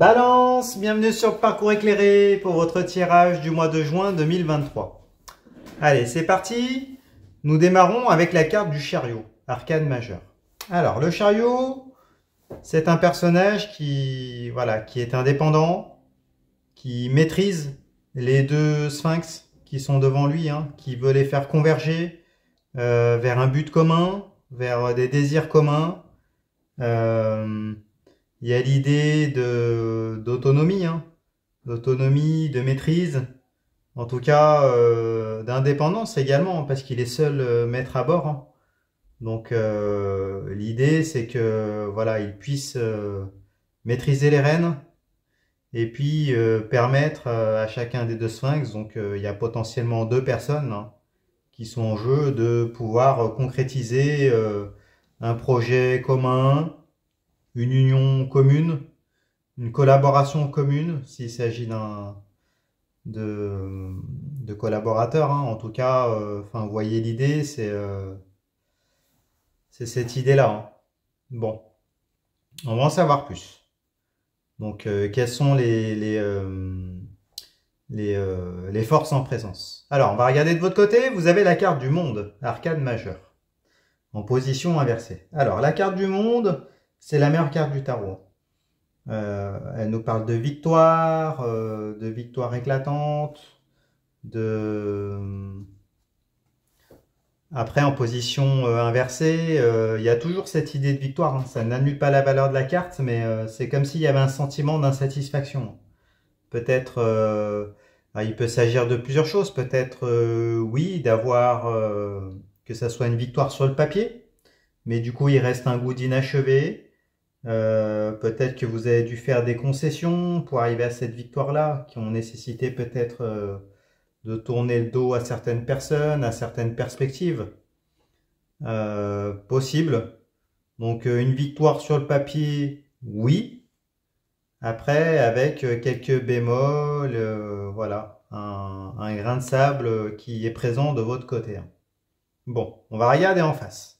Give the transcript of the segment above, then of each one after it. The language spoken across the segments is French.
Balance, bienvenue sur le parcours éclairé pour votre tirage du mois de juin 2023. Allez, c'est parti. Nous démarrons avec la carte du chariot, arcane majeur. Alors, le chariot, c'est un personnage qui est indépendant, qui maîtrise les deux sphinx qui sont devant lui, qui veut les faire converger vers un but commun, vers des désirs communs. Il y a l'idée d'autonomie, d'autonomie, de maîtrise, en tout cas d'indépendance également, parce qu'il est seul maître à bord. Donc l'idée c'est que voilà, il puisse maîtriser les rênes et puis permettre à chacun des deux sphinx, donc il y a potentiellement deux personnes qui sont en jeu, de pouvoir concrétiser un projet commun, une union commune, une collaboration commune, s'il s'agit de collaborateurs. En tout cas, vous voyez l'idée, c'est cette idée-là. Bon, on va en savoir plus. Donc, quelles sont les forces en présence? Alors, on va regarder de votre côté. Vous avez la carte du monde, arcane majeur, en position inversée. Alors, la carte du monde, c'est la meilleure carte du tarot. Elle nous parle de victoire éclatante, Après, en position inversée, il y a toujours cette idée de victoire. Ça n'annule pas la valeur de la carte, mais c'est comme s'il y avait un sentiment d'insatisfaction. Peut-être, il peut s'agir de plusieurs choses. Peut-être, oui, d'avoir que ça soit une victoire sur le papier, mais du coup, il reste un goût d'inachevé. Peut-être que vous avez dû faire des concessions pour arriver à cette victoire-là, qui ont nécessité peut-être de tourner le dos à certaines personnes, à certaines perspectives. Possible. Donc une victoire sur le papier, oui. Après, avec quelques bémols, voilà, un grain de sable qui est présent de votre côté. Bon, on va regarder en face.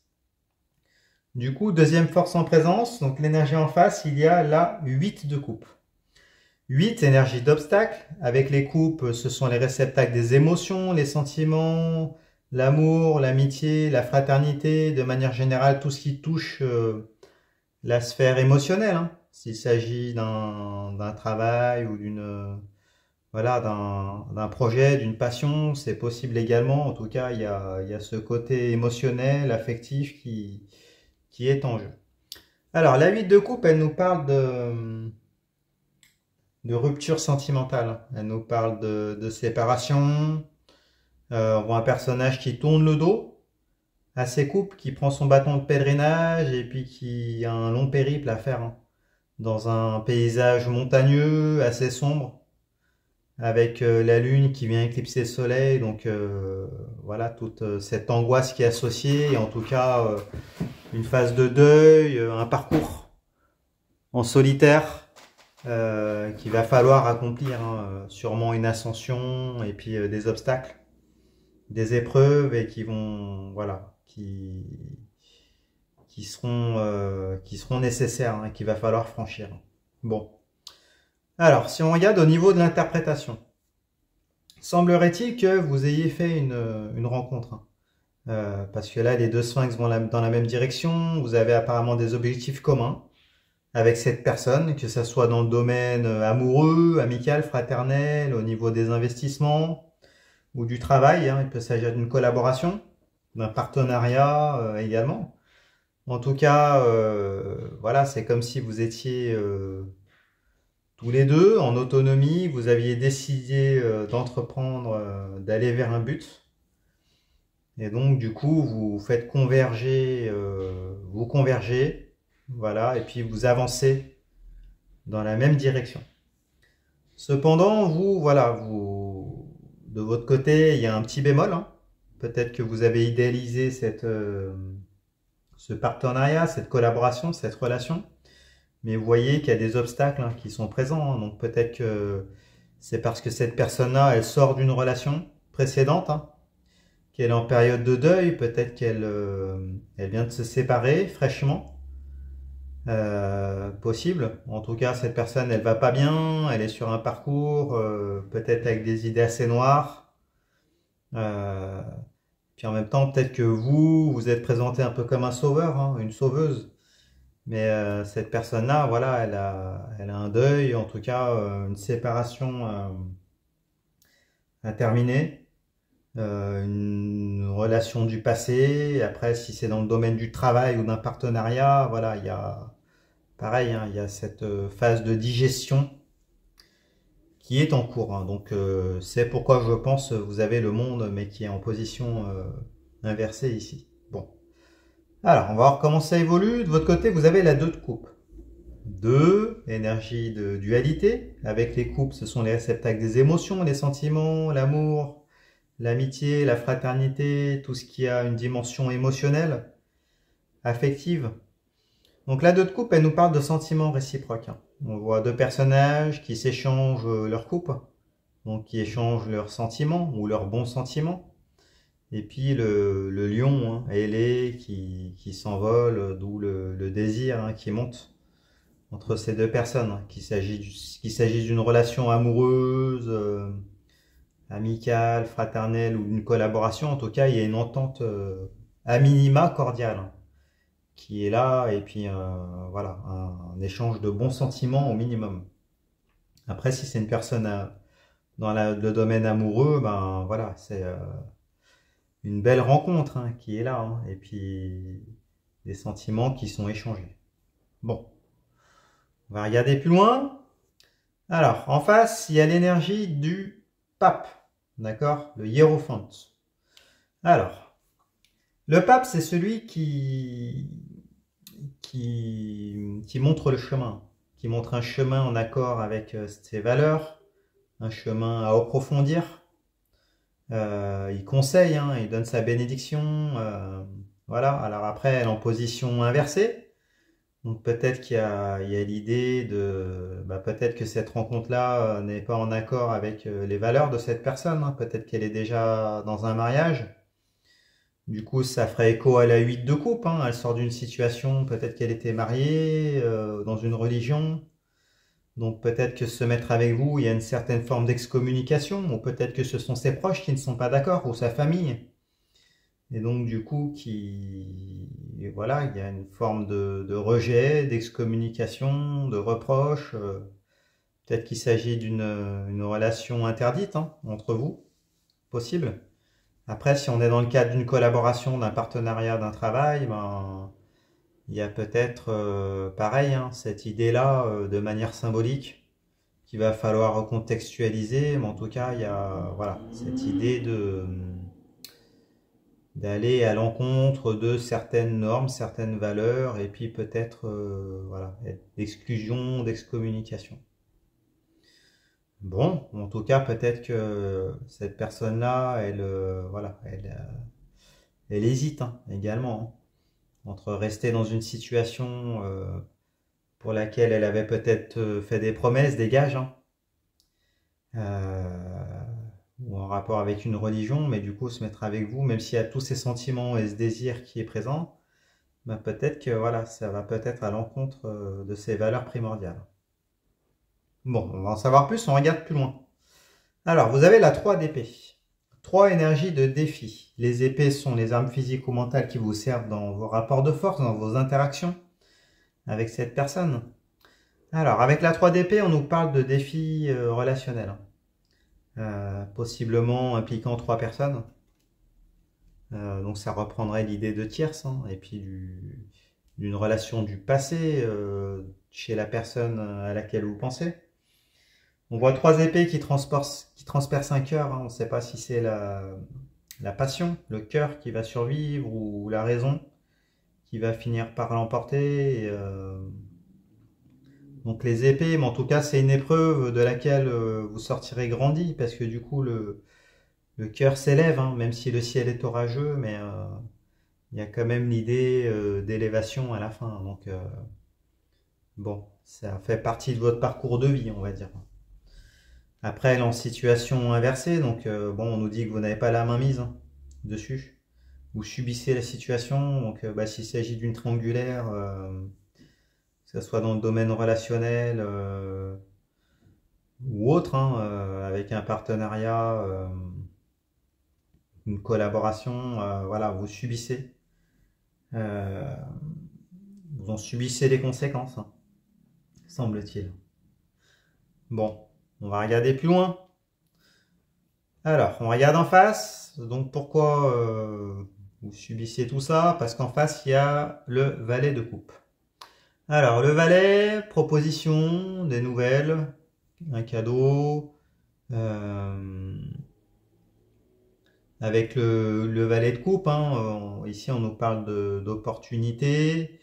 Du coup, deuxième force en présence, donc l'énergie en face, il y a la 8 de coupe. 8, énergie d'obstacle. Avec les coupes, ce sont les réceptacles des émotions, les sentiments, l'amour, l'amitié, la fraternité, de manière générale, tout ce qui touche la sphère émotionnelle. S'il s'agit d'un travail ou d'un projet, d'une passion, c'est possible également. En tout cas, il y a ce côté émotionnel, affectif qui est en jeu. Alors, la 8 de coupe, elle nous parle de rupture sentimentale. Elle nous parle de séparation. On voit un personnage qui tourne le dos à ses couples, qui prend son bâton de pèlerinage et puis qui a un long périple à faire dans un paysage montagneux, assez sombre, avec la lune qui vient éclipser le soleil. Donc voilà, toute cette angoisse qui est associée, et en tout cas une phase de deuil, un parcours en solitaire qu'il va falloir accomplir, sûrement une ascension et puis des obstacles, des épreuves, et qui vont qui seront nécessaires, qu'il va falloir franchir. Bon, alors si on regarde au niveau de l'interprétation, semblerait-il que vous ayez fait une rencontre, parce que là les deux sphinx vont dans la même direction. Vous avez apparemment des objectifs communs avec cette personne, que ce soit dans le domaine amoureux, amical, fraternel, au niveau des investissements ou du travail. Il peut s'agir d'une collaboration, d'un partenariat également. En tout cas, voilà, c'est comme si vous étiez tous les deux en autonomie. Vous aviez décidé d'entreprendre, d'aller vers un but. Et donc, du coup, vous faites converger, vous convergez. Voilà, et puis vous avancez dans la même direction. Cependant, de votre côté, il y a un petit bémol. Peut-être que vous avez idéalisé ce partenariat, cette collaboration, cette relation. Mais vous voyez qu'il y a des obstacles qui sont présents. Donc peut-être que c'est parce que cette personne-là, elle sort d'une relation précédente, qu'elle est en période de deuil. Peut-être qu'elle vient de se séparer fraîchement. possible. En tout cas, cette personne, elle va pas bien, elle est sur un parcours, peut-être avec des idées assez noires. Euh, Puis en même temps, peut-être que vous êtes présenté un peu comme un sauveur, hein, une sauveuse. Mais cette personne-là, voilà, elle a un deuil, en tout cas une séparation à terminer, une relation du passé. Après, si c'est dans le domaine du travail ou d'un partenariat, voilà, il y a pareil, hein, il y a cette phase de digestion qui est en cours, hein. Donc c'est pourquoi je pense vous avez le monde, mais qui est en position inversée ici. Bon. Alors, on va voir comment ça évolue. De votre côté, vous avez la 2 de coupe. 2, énergie de dualité. Avec les coupes, ce sont les réceptacles des émotions, les sentiments, l'amour, l'amitié, la fraternité, tout ce qui a une dimension émotionnelle, affective. Donc la 2 de coupe, elle nous parle de sentiments réciproques, hein. On voit deux personnages qui s'échangent leur coupe, donc qui échangent leurs sentiments ou leurs bons sentiments. Et puis le lion, hein, ailé qui s'envole, d'où le désir, hein, qui monte entre ces deux personnes, hein, qu'il s'agisse d'une relation amoureuse, amicale, fraternelle ou d'une collaboration. En tout cas, il y a une entente à minima cordiale, hein, qui est là, et puis voilà, un échange de bons sentiments au minimum. Après, si c'est une personne dans le domaine amoureux, ben voilà, c'est une belle rencontre, hein, qui est là, hein, et puis des sentiments qui sont échangés. Bon, on va regarder plus loin. Alors, en face, il y a l'énergie du pape, d'accord, le hiérophante. Alors, le pape, c'est celui qui montre le chemin, qui montre un chemin en accord avec ses valeurs, un chemin à approfondir. Il conseille, hein, il donne sa bénédiction. Voilà. Alors après, elle est en position inversée. Donc peut-être il y a l'idée de, bah, peut-être que cette rencontre-là n'est pas en accord avec les valeurs de cette personne, hein. Peut-être qu'elle est déjà dans un mariage. Du coup, ça ferait écho à la 8 de coupe, hein. Elle sort d'une situation, peut-être qu'elle était mariée dans une religion. Donc peut-être que se mettre avec vous, il y a une certaine forme d'excommunication, ou peut-être que ce sont ses proches qui ne sont pas d'accord, ou sa famille. Et donc du coup, voilà, il y a une forme de rejet, d'excommunication, de reproche. Peut-être qu'il s'agit d'une relation interdite, hein, entre vous, possible. Après, si on est dans le cadre d'une collaboration, d'un partenariat, d'un travail, ben, il y a peut-être, pareil, hein, cette idée-là, de manière symbolique, qu'il va falloir recontextualiser. Mais en tout cas, il y a voilà, cette idée d'aller à l'encontre de certaines normes, certaines valeurs, et puis peut-être voilà, d'exclusion, d'excommunication. Bon, en tout cas, peut-être que cette personne-là, voilà, elle hésite, hein, également, hein, entre rester dans une situation pour laquelle elle avait peut-être fait des promesses, des gages, hein, euh, ou en rapport avec une religion, mais du coup se mettre avec vous, même s'il y a tous ces sentiments et ce désir qui est présent, ben peut-être que voilà, ça va peut-être à l'encontre de ses valeurs primordiales. Bon, on va en savoir plus, on regarde plus loin. Alors, vous avez la 3 d'épée. 3 énergies de défi. Les épées sont les armes physiques ou mentales qui vous servent dans vos rapports de force, dans vos interactions avec cette personne. Alors, avec la 3 d'épée, on nous parle de défis relationnels, possiblement impliquant 3 personnes. Donc ça reprendrait l'idée de tierce, hein, et puis d'une relation du passé chez la personne à laquelle vous pensez. On voit 3 épées qui transpercent un cœur, hein. On ne sait pas si c'est la passion, le cœur qui va survivre, ou la raison qui va finir par l'emporter. Donc les épées, mais en tout cas c'est une épreuve de laquelle vous sortirez grandi, parce que du coup le cœur s'élève, hein, même si le ciel est orageux, mais il y a quand même l'idée d'élévation à la fin. Donc bon, ça fait partie de votre parcours de vie, on va dire. Après, elle est en situation inversée, donc bon, on nous dit que vous n'avez pas la main mise, hein, dessus. Vous subissez la situation, donc bah, s'il s'agit d'une triangulaire, ce soit dans le domaine relationnel ou autre, hein, avec un partenariat, une collaboration, voilà, vous subissez, euh, vous en subissez les conséquences, hein, semble-t-il. Bon, on va regarder plus loin. Alors, on regarde en face. Donc, pourquoi vous subissez tout ça? Parce qu'en face, il y a le valet de coupe. Alors, le valet, proposition, des nouvelles, un cadeau. Avec le valet de coupe, hein, ici, on nous parle d'opportunités.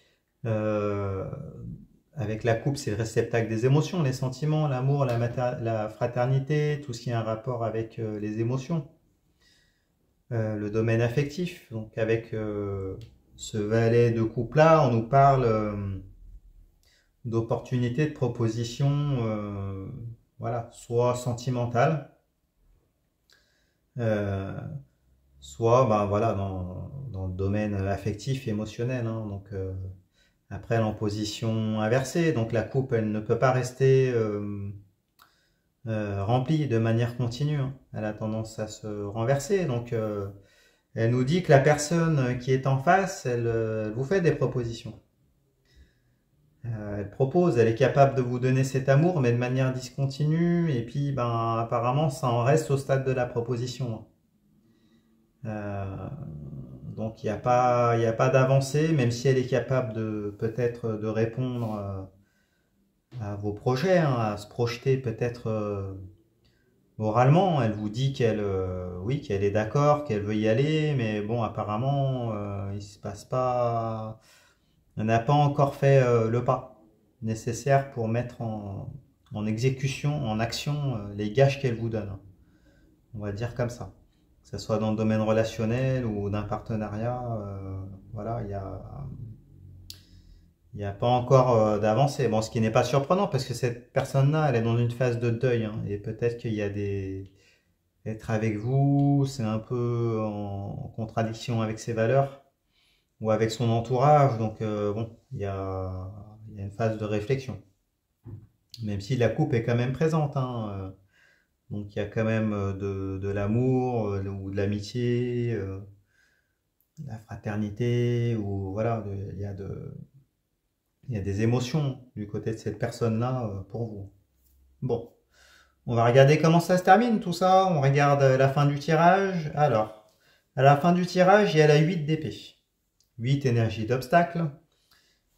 Avec la coupe, c'est le réceptacle des émotions, les sentiments, l'amour, la fraternité, tout ce qui a un rapport avec les émotions. Le domaine affectif. Donc avec ce valet de coupe-là, on nous parle d'opportunités, de propositions, voilà, soit sentimentales, soit ben, voilà, dans le domaine affectif, émotionnel. Hein. Donc après, elle est en position inversée, donc la coupe, elle ne peut pas rester remplie de manière continue. Hein. Elle a tendance à se renverser, donc elle nous dit que la personne qui est en face, elle vous fait des propositions. Elle propose, elle est capable de vous donner cet amour, mais de manière discontinue, et puis ben, apparemment, ça en reste au stade de la proposition. Donc il n'y a pas d'avancée, même si elle est capable de peut-être de répondre à vos projets, hein, à se projeter peut-être oralement. Elle vous dit qu'elle oui, qu'elle est d'accord, qu'elle veut y aller, mais bon, apparemment, il se passe pas. Elle n'a pas encore fait le pas nécessaire pour mettre en exécution, en action les gages qu'elle vous donne. On va dire comme ça. Que ce soit dans le domaine relationnel ou d'un partenariat, voilà, il n'y a pas encore d'avancée. Bon, ce qui n'est pas surprenant parce que cette personne-là, elle est dans une phase de deuil. Hein, et peut-être qu'il y a des. Être avec vous, c'est un peu en contradiction avec ses valeurs ou avec son entourage. Donc, bon, il y a une phase de réflexion. Même si la coupe est quand même présente. Hein, donc, il y a quand même de l'amour ou de l'amitié, de la fraternité, ou voilà, il y a des émotions du côté de cette personne-là pour vous. Bon, on va regarder comment ça se termine tout ça. On regarde la fin du tirage. Alors, à la fin du tirage, il y a la 8 d'épée. 8 énergies d'obstacle.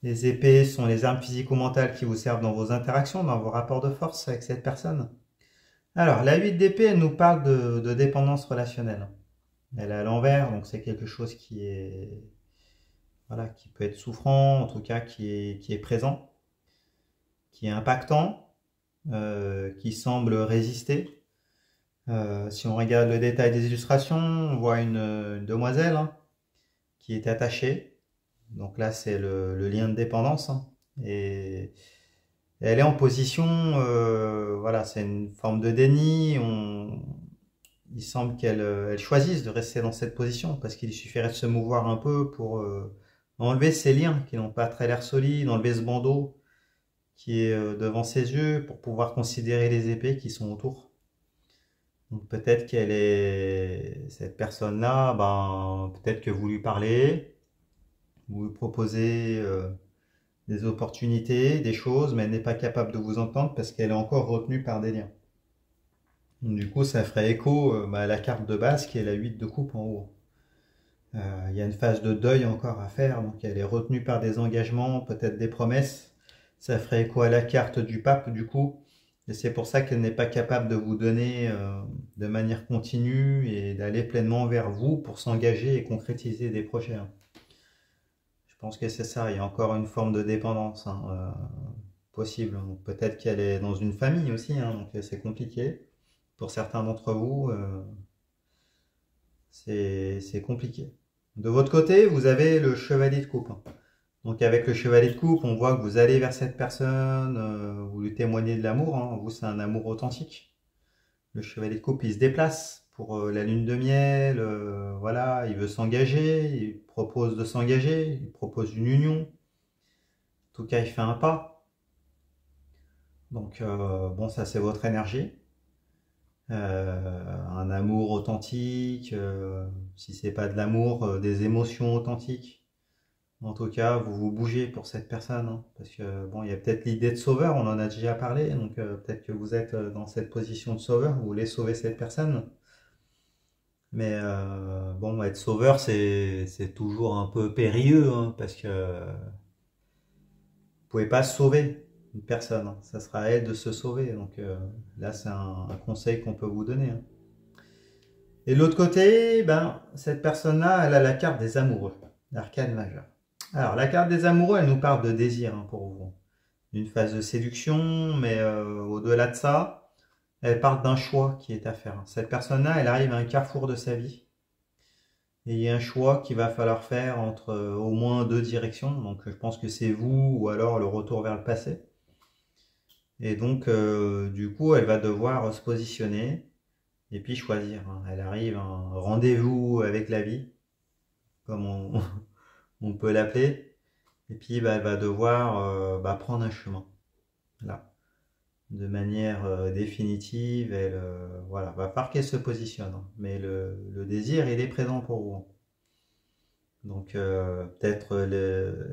Les épées sont les armes physico-mentales qui vous servent dans vos interactions, dans vos rapports de force avec cette personne. Alors, la 8 d'épée, elle nous parle de dépendance relationnelle. Elle est à l'envers, donc c'est quelque chose qui est, voilà, qui peut être souffrant, en tout cas qui est présent, qui est impactant, qui semble résister. Si on regarde le détail des illustrations, on voit une demoiselle hein, qui est attachée. Donc là, c'est le lien de dépendance. Hein, et elle est en position, voilà, c'est une forme de déni. Il semble qu'elle choisisse de rester dans cette position parce qu'il suffirait de se mouvoir un peu pour enlever ces liens qui n'ont pas très l'air solides, enlever ce bandeau qui est devant ses yeux pour pouvoir considérer les épées qui sont autour. Donc peut-être qu'elle est cette personne-là, ben peut-être que vous lui parlez, vous lui proposez des opportunités, des choses, mais elle n'est pas capable de vous entendre parce qu'elle est encore retenue par des liens. Donc, du coup, ça ferait écho à la carte de base qui est la 8 de coupe en haut. Il y a une phase de deuil encore à faire, donc elle est retenue par des engagements, peut-être des promesses. Ça ferait écho à la carte du pape du coup, et c'est pour ça qu'elle n'est pas capable de vous donner de manière continue et d'aller pleinement vers vous pour s'engager et concrétiser des projets. Hein. Je pense que c'est ça, il y a encore une forme de dépendance possible. Peut-être qu'elle est dans une famille aussi, hein, donc c'est compliqué. Pour certains d'entre vous, c'est compliqué. De votre côté, vous avez le chevalier de coupe. Donc avec le chevalier de coupe, on voit que vous allez vers cette personne, vous lui témoignez de l'amour. Hein. Vous, c'est un amour authentique. Le chevalier de coupe, il se déplace pour la lune de miel. Voilà, il veut s'engager, il propose de s'engager, il propose une union. tout cas, il fait un pas. Donc, bon, ça, c'est votre énergie. Un amour authentique, si c'est pas de l'amour, des émotions authentiques. En tout cas, vous vous bougez pour cette personne, hein, parce que bon, il y a peut-être l'idée de sauveur, on en a déjà parlé, donc peut-être que vous êtes dans cette position de sauveur, vous voulez sauver cette personne. Mais bon, être sauveur, c'est toujours un peu périlleux, hein, parce que vous pouvez pas sauver une personne, hein. Ça sera à elle de se sauver. Donc là, c'est un conseil qu'on peut vous donner, hein. Et de l'autre côté, ben, cette personne-là, elle a la carte des amoureux, l'arcane majeur. Alors, la carte des amoureux, elle nous parle de désir, hein, pour vous. Une phase de séduction, mais au-delà de ça, elle parle d'un choix qui est à faire. Cette personne-là, elle arrive à un carrefour de sa vie. Et il y a un choix qu'il va falloir faire entre au moins deux directions. Donc, je pense que c'est vous ou alors le retour vers le passé. Et donc, du coup, elle va devoir se positionner et puis choisir, hein. Elle arrive à un rendez-vous avec la vie, comme on peut l'appeler. Et puis, bah, elle va devoir prendre un chemin. Là. De manière définitive, elle voilà, va falloir qu'elle se positionne, hein. Mais le désir, il est présent pour vous. Donc peut-être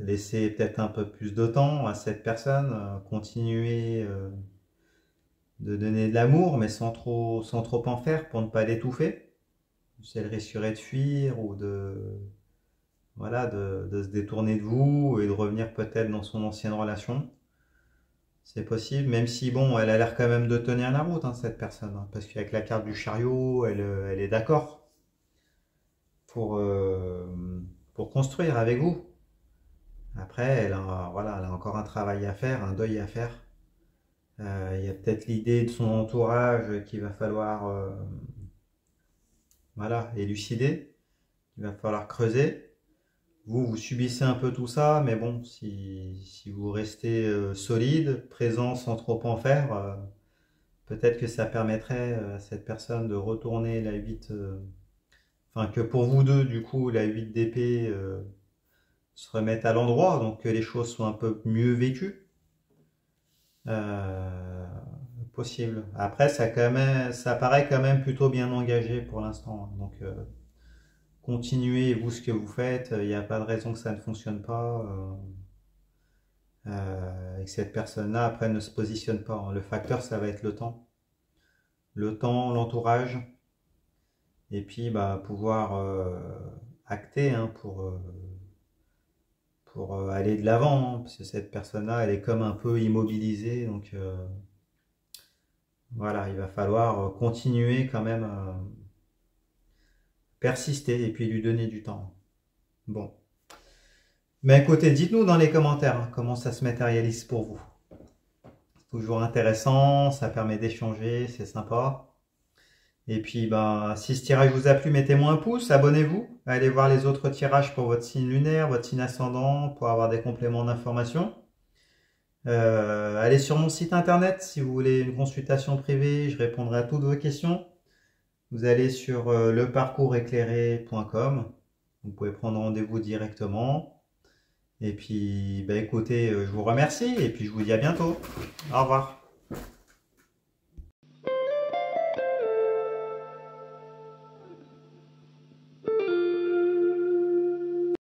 laisser peut-être un peu plus de temps à cette personne, continuer de donner de l'amour, mais sans trop en faire pour ne pas l'étouffer. Si elle risquerait de fuir ou voilà, de se détourner de vous et de revenir peut-être dans son ancienne relation. C'est possible, même si bon, elle a l'air quand même de tenir la route, hein, cette personne, hein, parce qu'avec la carte du chariot, elle est d'accord pour, pour construire avec vous. Après, voilà, elle a encore un travail à faire, un deuil à faire. Il y a peut-être l'idée de son entourage qu'il va falloir voilà, élucider, qu'il va falloir creuser. Vous subissez un peu tout ça, mais bon, si vous restez solide, présent sans trop en faire, peut-être que ça permettrait à cette personne de retourner la 8, enfin que pour vous deux, du coup, la 8 d'épée se remette à l'endroit, donc que les choses soient un peu mieux vécues. Euh, Possible. Après, ça paraît quand même plutôt bien engagé pour l'instant, hein. Donc, continuez vous ce que vous faites. Il n'y a pas de raison que ça ne fonctionne pas. Et que cette personne-là, après, ne se positionne pas, hein. Le facteur, ça va être le temps. Le temps, l'entourage. Et puis, bah, pouvoir acter, hein, pour aller de l'avant, hein, parce que cette personne-là, elle est comme un peu immobilisée. Donc, voilà, il va falloir continuer quand même à persister et puis lui donner du temps. Bon. Mais écoutez, dites-nous dans les commentaires, hein, comment ça se matérialise pour vous. C'est toujours intéressant, ça permet d'échanger, c'est sympa. Et puis, ben, si ce tirage vous a plu, mettez-moi un pouce, abonnez-vous, allez voir les autres tirages pour votre signe lunaire, votre signe ascendant, pour avoir des compléments d'information. Allez sur mon site internet si vous voulez une consultation privée, je répondrai à toutes vos questions. Vous allez sur leparcourséclairé.com, vous pouvez prendre rendez-vous directement. Et puis, bah, écoutez, je vous remercie et puis je vous dis à bientôt. Au revoir.